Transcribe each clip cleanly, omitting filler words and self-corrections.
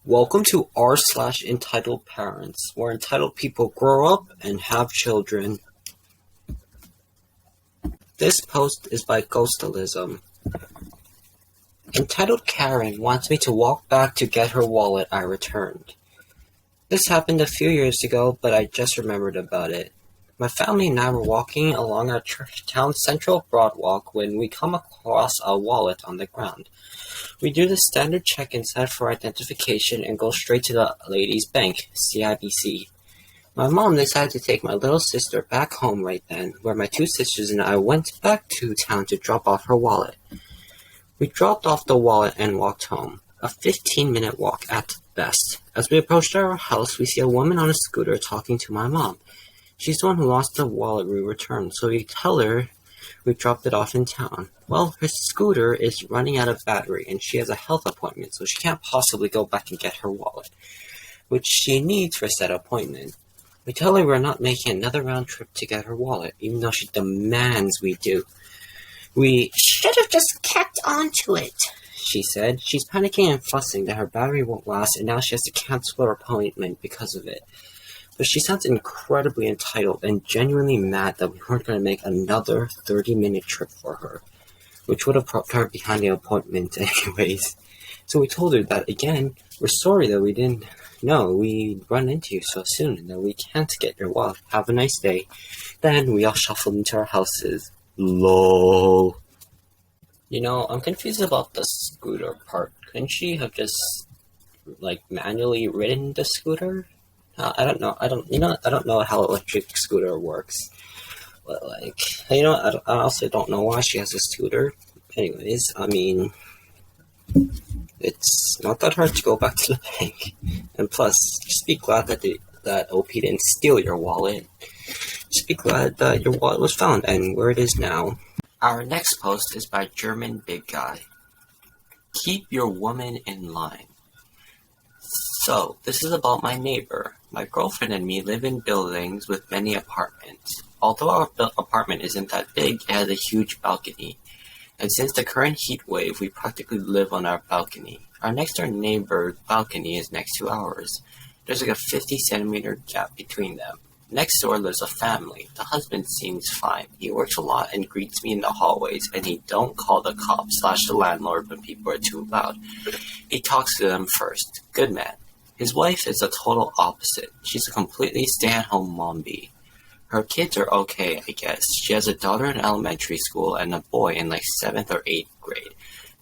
Welcome to r/entitled parents, where entitled people grow up and have children. This post is by Ghostalism. Entitled Karen wants me to walk back to get her wallet I returned. This happened a few years ago, but I just remembered about it. My family and I were walking along our town central broadwalk when we come across a wallet on the ground. We do the standard check inside for identification and go straight to the ladies' bank, CIBC. My mom decided to take my little sister back home right then, where my two sisters and I went back to town to drop off her wallet. We dropped off the wallet and walked home, a 15-minute walk at best. As we approached our house, we see a woman on a scooter talking to my mom. She's the one who lost the wallet we returned, so we tell her we dropped it off in town. Well, her scooter is running out of battery, and she has a health appointment, so she can't possibly go back and get her wallet, which she needs for said appointment. We tell her we're not making another round trip to get her wallet, even though she demands we do. We should have just kept on to it, she said. She's panicking and fussing that her battery won't last, and now she has to cancel her appointment because of it. But she sounds incredibly entitled and genuinely mad that we weren't going to make another 30-minute trip for her, which would have put her behind the appointment anyways. So we told her that, again, we're sorry that we didn't know we'd run into you so soon and that we can't get your wallet. Have a nice day. Then we all shuffled into our houses. LOL. I'm confused about the scooter part. Couldn't she have just, manually ridden the scooter? I don't know. I don't know how electric scooter works. But, I also don't know why she has a scooter. Anyways, it's not that hard to go back to the bank. And plus, just be glad that OP didn't steal your wallet. Just be glad that your wallet was found and where it is now. Our next post is by German Big Guy. Keep your woman in line. So, this is about my neighbor. My girlfriend and me live in buildings with many apartments. Although our apartment isn't that big, it has a huge balcony. And since the current heat wave, we practically live on our balcony. Our next door neighbor's balcony is next to ours. There's a 50-centimeter gap between them. Next door lives a family. The husband seems fine. He works a lot and greets me in the hallways, and he don't call the cops/the landlord when people are too loud. He talks to them first. Good man. His wife is a total opposite. She's a completely stay-at-home mom bee. Her kids are okay, I guess. She has a daughter in elementary school and a boy in 7th or 8th grade.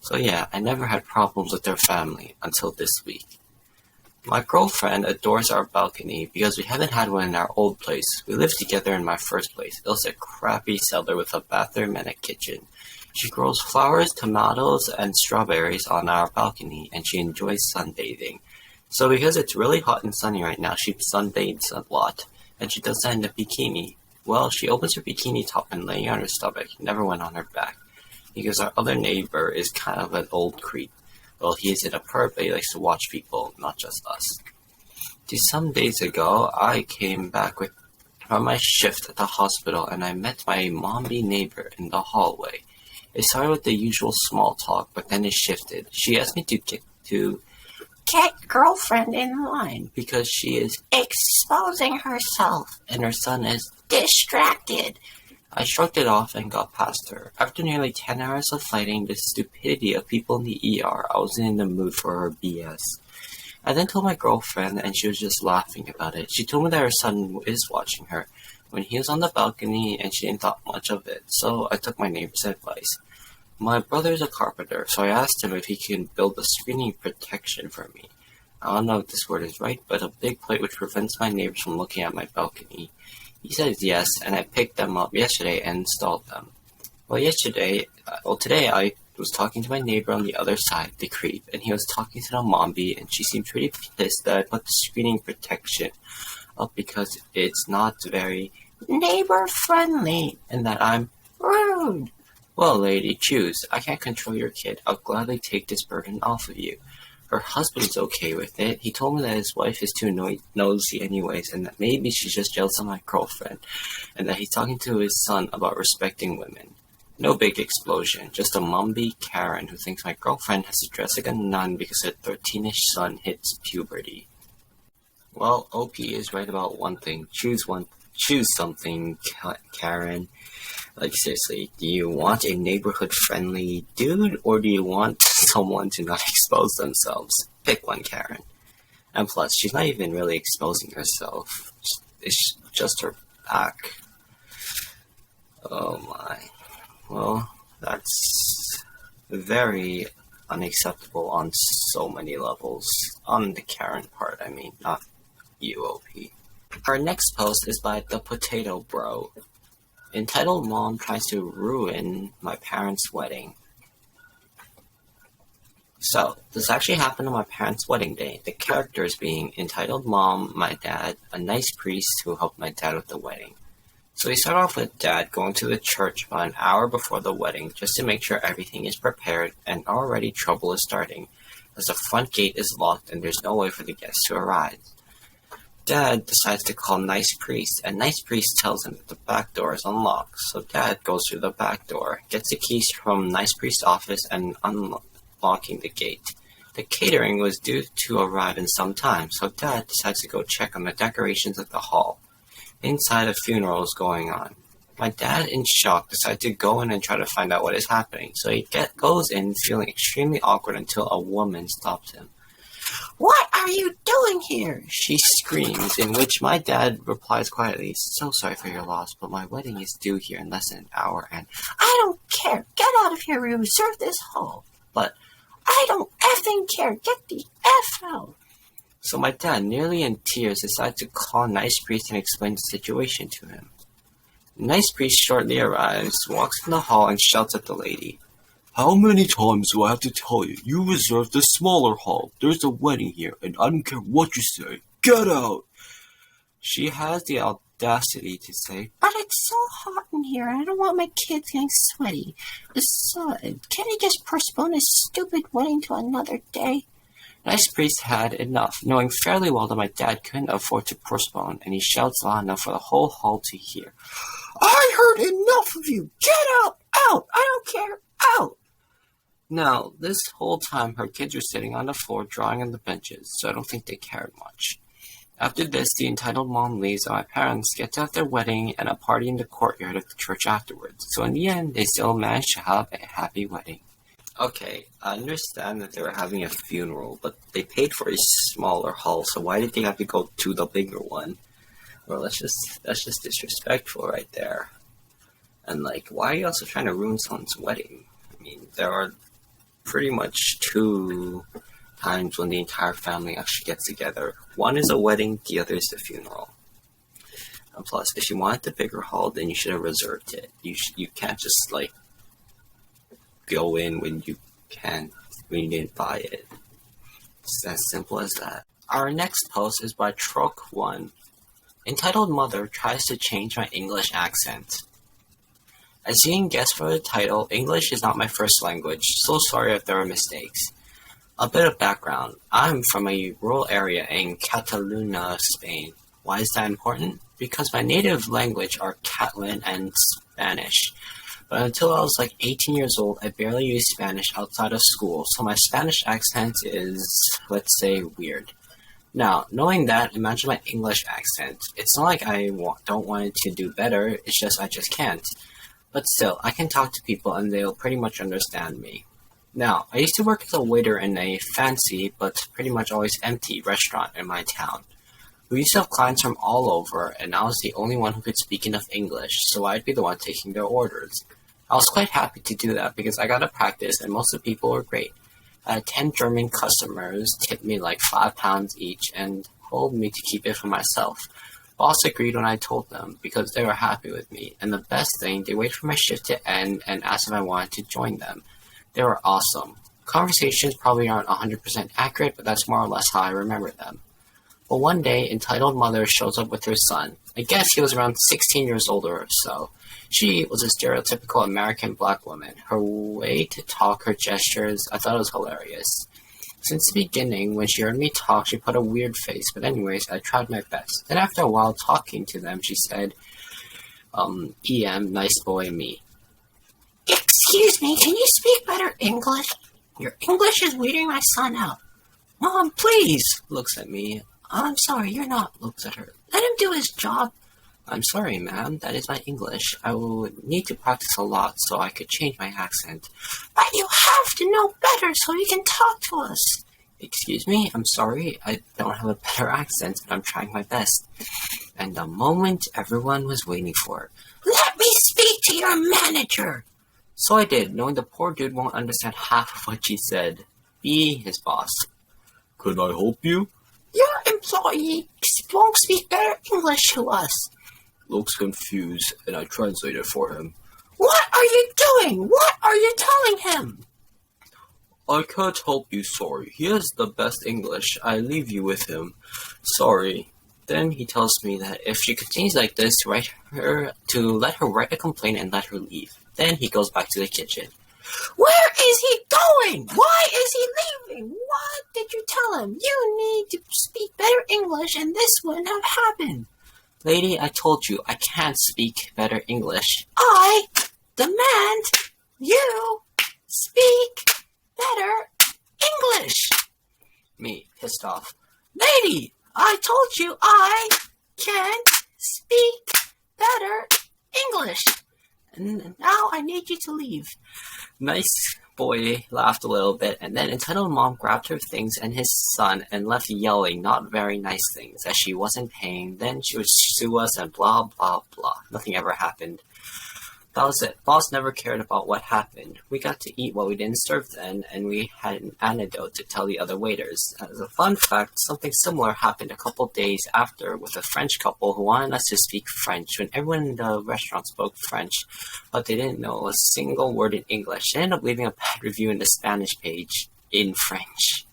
So yeah, I never had problems with their family until this week. My girlfriend adores our balcony because we haven't had one in our old place. We lived together in my first place. It was a crappy cellar with a bathroom and a kitchen. She grows flowers, tomatoes, and strawberries on our balcony, and she enjoys sunbathing. So because it's really hot and sunny right now, she sunbathes a lot, and she does that in a bikini. Well, she opens her bikini top and laying on her stomach, never went on her back, because our other neighbor is kind of an old creep. Well, he isn't a perv, but he likes to watch people, not just us. Some days ago, I came back from my shift at the hospital, and I met my mommy neighbor in the hallway. It started with the usual small talk, but then it shifted. She asked me to get girlfriend in line because she is exposing herself and her son is distracted. I shrugged it off and got past her. After nearly 10 hours of fighting the stupidity of people in the ER, I wasn't in the mood for her BS. I then told my girlfriend and she was just laughing about it. She told me that her son is watching her when he was on the balcony and she didn't thought much of it, so I took my neighbor's advice. My brother is a carpenter, so I asked him if he can build a screening protection for me. I don't know if this word is right, but a big plate which prevents my neighbors from looking at my balcony. He says yes, and I picked them up yesterday and installed them. Today I was talking to my neighbor on the other side, the creep, and he was talking to the mom bee, and she seemed pretty pissed that I put the screening protection up because it's not very neighbor-friendly, and that I'm rude. Well, lady, choose. I can't control your kid. I'll gladly take this burden off of you. Her husband's okay with it. He told me that his wife is too nosy anyways, and that maybe she's just jealous of my girlfriend, and that he's talking to his son about respecting women. No big explosion, just a mumby Karen who thinks my girlfriend has to dress like a nun because her 13-ish son hits puberty. Well, OP is right about one thing. Choose something, Karen. Like, seriously, do you want a neighborhood-friendly dude, or do you want someone to not expose themselves? Pick one, Karen. And plus, she's not even really exposing herself. It's just her back. Oh my. Well, that's very unacceptable on so many levels. On the Karen part, I mean, not you, OP. Our next post is by The Potato Bro. Entitled Mom tries to ruin my parents' wedding. So, this actually happened on my parents' wedding day. The characters being Entitled Mom, my dad, a nice priest who helped my dad with the wedding. So we start off with Dad going to the church about an hour before the wedding just to make sure everything is prepared, and already trouble is starting, as the front gate is locked and there's no way for the guests to arrive. Dad decides to call Nice Priest, and Nice Priest tells him that the back door is unlocked, so Dad goes through the back door, gets the keys from Nice Priest's office, and unlocking the gate. The catering was due to arrive in some time, so Dad decides to go check on the decorations of the hall. Inside, a funeral is going on. My dad, in shock, decides to go in and try to find out what is happening, so he goes in feeling extremely awkward until a woman stops him. "What are you doing here?" she screams, in which my dad replies quietly, "So sorry for your loss, but my wedding is due here in less than an hour, and I don't care. Get out of here. We reserved this hall." But I don't effing care. Get the F out. So my dad, nearly in tears, decides to call Nice Priest and explain the situation to him. Nice Priest shortly arrives, walks in the hall, and shouts at the lady. "How many times do I have to tell you? You reserved the smaller hall. There's a wedding here, and I don't care what you say. Get out!" She has the audacity to say, "But it's so hot in here, and I don't want my kids getting sweaty. Besides, can't he just postpone his stupid wedding to another day?" Nice Priest had enough, knowing fairly well that my dad couldn't afford to postpone, and he shouts loud enough for the whole hall to hear. "I heard enough of you! Get out! Out! I don't care! Out!" Now, this whole time, her kids were sitting on the floor drawing on the benches, so I don't think they cared much. After this, the entitled mom leaves, and my parents get to have their wedding and a party in the courtyard of the church afterwards. So in the end, they still managed to have a happy wedding. Okay, I understand that they were having a funeral, but they paid for a smaller hall, so why did they have to go to the bigger one? Well, that's just disrespectful right there. And why are you also trying to ruin someone's wedding? I mean, there are pretty much two times when the entire family actually gets together. One is a wedding, the other is the funeral. And plus, if you wanted the bigger hall, then you should have reserved it. You can't just go in when you didn't buy it. It's as simple as that. Our next post is by Troke1. Entitled Mother tries to change my English accent. As you can guess from the title, English is not my first language, so sorry if there are mistakes. A bit of background. I'm from a rural area in Catalonia, Spain. Why is that important? Because my native language are Catalan and Spanish. But until I was 18 years old, I barely used Spanish outside of school, so my Spanish accent is, let's say, weird. Now, knowing that, imagine my English accent. It's not like I don't want it to do better, it's just I just can't. But still, I can talk to people and they'll pretty much understand me. Now, I used to work as a waiter in a fancy, but pretty much always empty restaurant in my town. We used to have clients from all over, and I was the only one who could speak enough English, so I'd be the one taking their orders. I was quite happy to do that because I got to practice and most of the people were great. I had 10 German customers tip me £5 each and told me to keep it for myself. Boss agreed when I told them because they were happy with me, and the best thing, they waited for my shift to end and asked if I wanted to join them. They were awesome. Conversations probably aren't 100% accurate, but that's more or less how I remember them. But one day, entitled mother shows up with her son. I guess he was around 16 years old or so. She was a stereotypical American black woman. Her way to talk, her gestures, I thought it was hilarious. Since the beginning, when she heard me talk, she put a weird face, but anyways, I tried my best. Then after a while talking to them, she said, nice boy, me. Yeah, Excuse me, can you speak better English? Your English is weirding my son out. Mom, please, looks at me. I'm sorry, you're not, looks at her. Let him do his job. I'm sorry, ma'am, that is my English. I will need to practice a lot so I could change my accent. But you have to know better so you can talk to us. Excuse me, I'm sorry, I don't have a better accent, but I'm trying my best. And the moment everyone was waiting for. Let me speak to your manager! So I did, knowing the poor dude won't understand half of what she said. Be his boss. Could I help you? Your employee won't speak better English to us. Looks confused, and I translated for him. What are you doing? What are you telling him? I can't help you, sorry. He has the best English. I leave you with him. Sorry. Then he tells me that if she continues like this, let her write a complaint and let her leave. Then he goes back to the kitchen. Where is he going? Why is he leaving? What did you tell him? You need to speak better English and this wouldn't have happened. Lady, I told you, I can't speak better English. I demand you speak better English. Me, pissed off. Lady, I told you I can speak better English. And now I need you to leave. Nice boy laughed a little bit, and then entitled mom grabbed her things and his son and left yelling not very nice things as she wasn't paying. Then she would sue us and blah, blah, blah. Nothing ever happened. That was it. Boss never cared about what happened. We got to eat what we didn't serve then, and we had an anecdote to tell the other waiters. As a fun fact, something similar happened a couple days after with a French couple who wanted us to speak French when everyone in the restaurant spoke French, but they didn't know a single word in English. They ended up leaving a bad review in the Spanish page in French.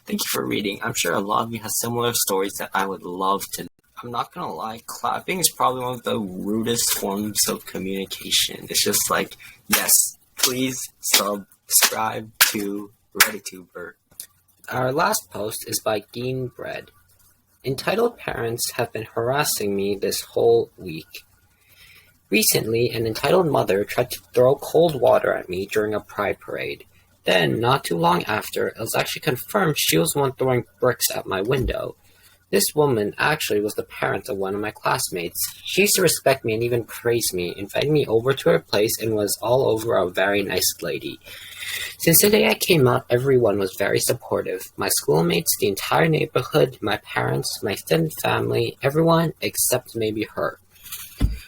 Thank you for reading. I'm sure a lot of you have similar stories that I would love to know. I'm not gonna lie, clapping is probably one of the rudest forms of communication. It's just like, yes, please subscribe to Reddituber. Our last post is by Dean Bread. Entitled parents have been harassing me this whole week. Recently, an entitled mother tried to throw cold water at me during a pride parade. Then, not too long after, it was actually confirmed she was the one throwing bricks at my window. This woman actually was the parent of one of my classmates. She used to respect me and even praise me, inviting me over to her place and was all over a very nice lady. Since the day I came out, everyone was very supportive. My schoolmates, the entire neighborhood, my parents, my extended family, everyone except maybe her.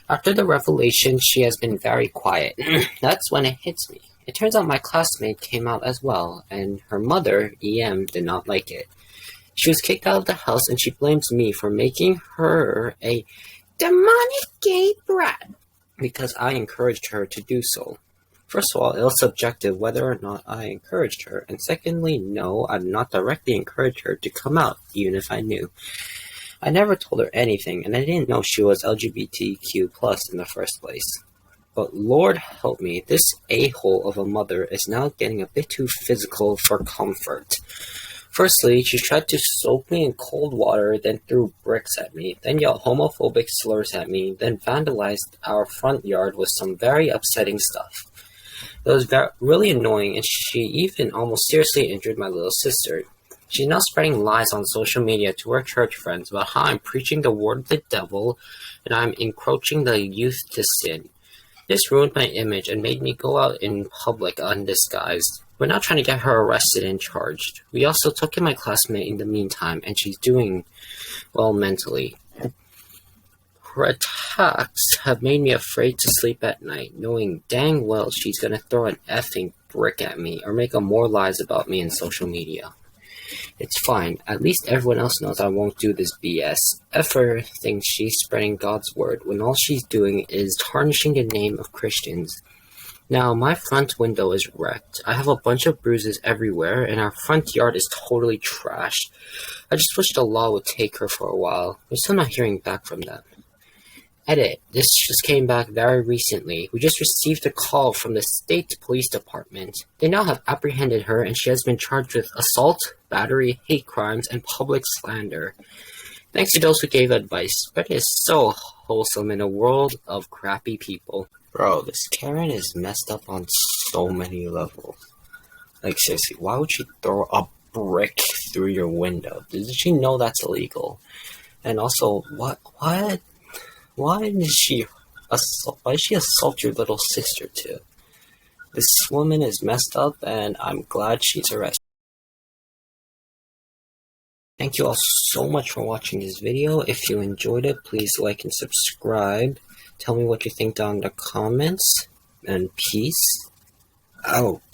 After the revelation, she has been very quiet. That's when it hits me. It turns out my classmate came out as well, and her mother, EM, did not like it. She was kicked out of the house and she blames me for making her a demonic gay brat because I encouraged her to do so. First of all, it was subjective whether or not I encouraged her, and secondly, no, I did not directly encourage her to come out, even if I knew. I never told her anything, and I didn't know she was LGBTQ+ in the first place. But Lord help me, this a-hole of a mother is now getting a bit too physical for comfort. Firstly, she tried to soak me in cold water, then threw bricks at me, then yelled homophobic slurs at me, then vandalized our front yard with some very upsetting stuff. It was really annoying, and she even almost seriously injured my little sister. She's now spreading lies on social media to her church friends about how I'm preaching the word of the devil and I'm encroaching the youth to sin. This ruined my image and made me go out in public undisguised. We're now trying to get her arrested and charged. We also took in my classmate in the meantime, and she's doing well mentally. Her attacks have made me afraid to sleep at night, knowing dang well she's gonna throw an effing brick at me or make up more lies about me in social media. It's fine. At least everyone else knows I won't do this BS. F her thinks she's spreading God's word when all she's doing is tarnishing the name of Christians. Now, my front window is wrecked. I have a bunch of bruises everywhere, and our front yard is totally trashed. I just wish the law would take her for a while. We're still not hearing back from them. Edit. This just came back very recently. We just received a call from the state police department. They now have apprehended her, and she has been charged with assault, battery, hate crimes, and public slander. Thanks to those who gave advice, but it is so wholesome in a world of crappy people. Bro, this Karen is messed up on so many levels. Like, seriously, why would she throw a brick through your window? Does she know that's illegal? And also, why did she assault your little sister too? This woman is messed up, and I'm glad she's arrested. Thank you all so much for watching this video. If you enjoyed it, please like and subscribe. Tell me what you think down in the comments. And peace out.